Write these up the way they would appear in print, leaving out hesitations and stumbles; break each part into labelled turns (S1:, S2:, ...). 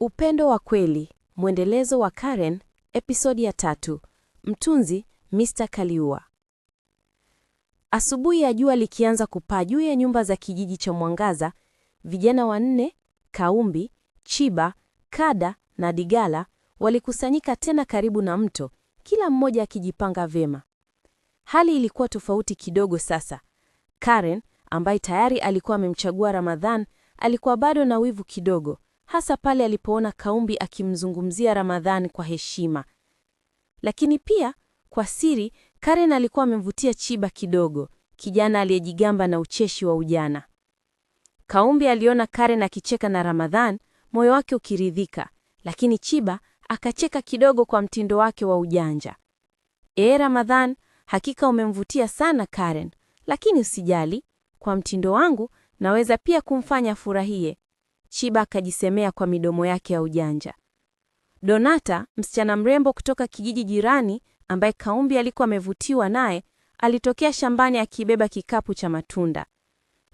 S1: Upendo wa kweli, mwendelezo wa Karen, episodi ya 3. Mtunzi, Mr. Kaliua. Asubuhi ya jua likianza kupaa juu ya nyumba za kijiji cha Mwangaza, vijana wanne, Kaumbi, Chiba, Kada na Digala, walikusanyika tena karibu na mto, kila mmoja akijipanga vema. Hali ilikuwa tofauti kidogo sasa. Karen, ambaye tayari alikuwa amemchagua Ramadhan, alikuwa bado na wivu kidogo, hasa pale alipoona Kaumbi akimzungumzia Ramadhan kwa heshima. Lakini pia, kwa siri, Karen alikuwa amemvutia Chiba kidogo, kijana aliyejigamba na ucheshi wa ujana. Kaumbi aliona Karen akicheka na Ramadhan, moyo wake ukiridhika, lakini Chiba akacheka kidogo kwa mtindo wake wa ujanja. Ramadhan, hakika umemvutia sana Karen, lakini usijali, kwa mtindo wangu naweza pia kumfanya furahie. Chiba akajisemea kwa midomo yake ya ujanja. Donata, msichana mrembo kutoka kijiji jirani ambaye Kaumbi alikuwa amevutiwa naye, alitokea shambani akibeba kikapu cha matunda.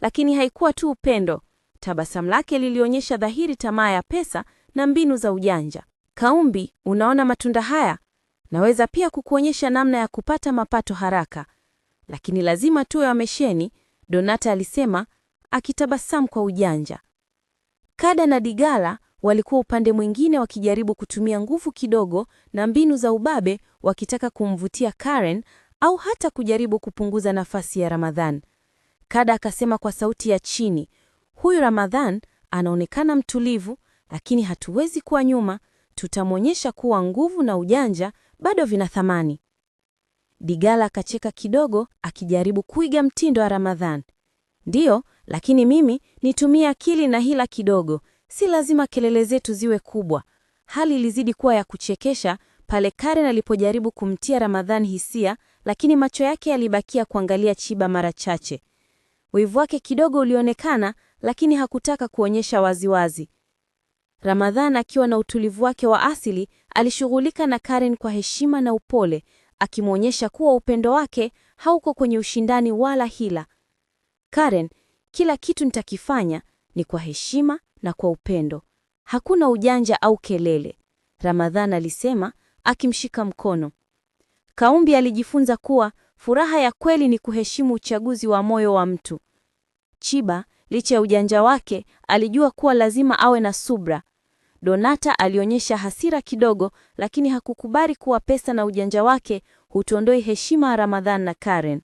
S1: Lakini haikuwa tu upendo, tabasamu lake lilionyesha dhahiri tamaa ya pesa na mbinu za ujanja. Kaumbi, unaona matunda haya? Naweza pia kukuonyesha namna ya kupata mapato haraka. Lakini lazima tuwe wamesheni, Donata alisema, akitabasamu kwa ujanja. Kada na Digala walikuwa upande mwingine wakijaribu kutumia nguvu kidogo na mbinu za ubabe wakitaka kumvutia Karen au hata kujaribu kupunguza nafasi ya Ramadhan. Kada akasema kwa sauti ya chini, huyu Ramadhan anaonekana mtulivu, lakini hatuwezi kuwa nyuma, tutamwonyesha kuwa nguvu na ujanja bado vina thamani. Digala akacheka kidogo akijaribu kuiga mtindo wa Ramadhan. Ndiyo, lakini mimi nitumie akili na hila kidogo, si lazima kelele zetu ziwe kubwa. Hali ilizidi kuwa ya kuchekesha pale Karen alipojaribu kumtia Ramadhan hisia, lakini macho yake yalibakia kuangalia Chiba mara chache. Wivu wake kidogo ulionekana, lakini hakutaka kuonyesha waziwazi. Ramadhan akiwa na utulivu wake wa asili, alishughulika na Karen kwa heshima na upole, akimwonyesha kuwa upendo wake hauko kwenye ushindani wala hila. Karen, kila kitu nitakifanya ni kwa heshima na kwa upendo. Hakuna ujanja au kelele, Ramadhan alisema akimshika mkono. Kaumbi alijifunza kuwa furaha ya kweli ni kuheshimu uchaguzi wa moyo wa mtu. Chiba, licha ya ujanja wake, alijua kuwa lazima awe na subra. Donata alionyesha hasira kidogo, lakini hakukubali kuwa pesa na ujanja wake hutuondoi heshima ya Ramadhan na Karen.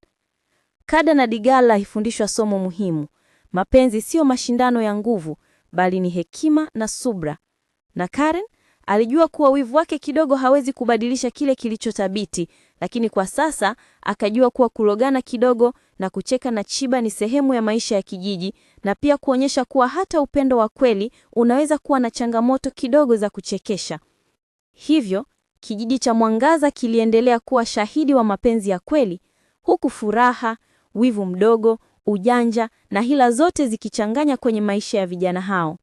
S1: Kada na Digala hifundishwa somo muhimu. Mapenzi sio mashindano ya nguvu, bali ni hekima na subra. Na Karen alijua kuwa wivu wake kidogo hawezi kubadilisha kile kilichothabiti, lakini kwa sasa akajua kuwa kulogana kidogo na kucheka na Chiba ni sehemu ya maisha ya kijiji, na pia kuonyesha kuwa hata upendo wa kweli unaweza kuwa na changamoto kidogo za kuchekesha. Hivyo, kijiji cha Mwangaza kiliendelea kuwa shahidi wa mapenzi ya kweli, huku furaha, wivu mdogo, ujanja na hila zote zikichanganya kwenye maisha ya vijana hao.